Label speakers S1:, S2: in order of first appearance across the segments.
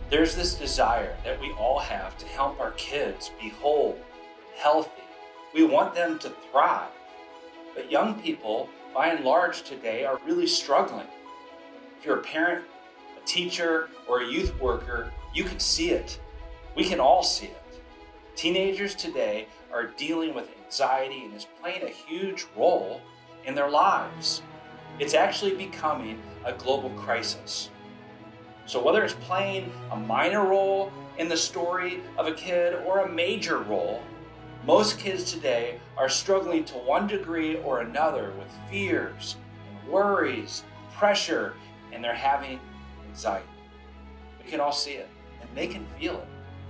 S1: There's this desire that we all have to help our kids be whole, healthy. We want them to thrive. But young people, by and large today, are really struggling. If you're a parent, a teacher, or a youth worker, you can see it. We can all see it. Teenagers today are dealing with anxiety and is playing a huge role in their lives. It's actually becoming a global crisis. So whether it's playing a minor role in the story of a kid or a major role, most kids today are struggling to one degree or another with fears and worries, pressure, and they're having anxiety. We can all see it, and they can feel it.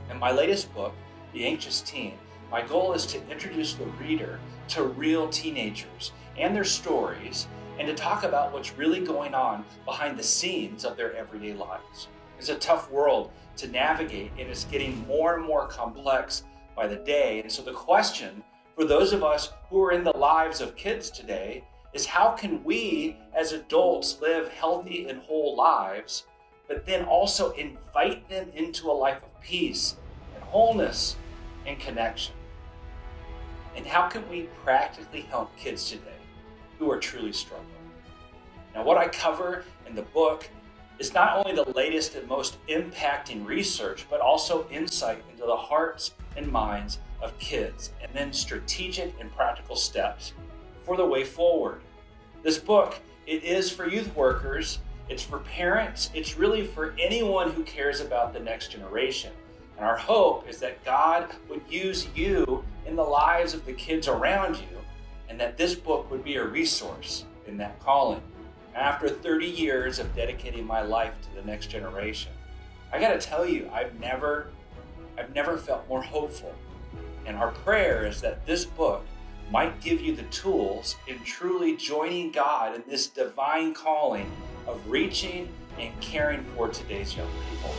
S1: In my latest book, The Anxious Teen, my goal is to introduce the reader to real teenagers and their stories, and to talk about what's really going on behind the scenes of their everyday lives. It's a tough world to navigate, and it's getting more and more complex by the day. And so the question for those of us who are in the lives of kids today is, how can we as adults live healthy and whole lives, but then also invite them into a life of peace and wholeness and connection? And how can we practically help kids today who are truly struggling? Now, what I cover in the book is not only the latest and most impacting research, but also insight into the hearts and minds of kids, and then strategic and practical steps for the way forward. This book, it is for youth workers, it's for parents, it's really for anyone who cares about the next generation. And our hope is that God would use you in the lives of the kids around you, and that this book would be a resource in that calling. After 30 years of dedicating my life to the next generation, I gotta tell you, I've never felt more hopeful. And our prayer is that this book might give you the tools in truly joining God in this divine calling of reaching and caring for today's young people.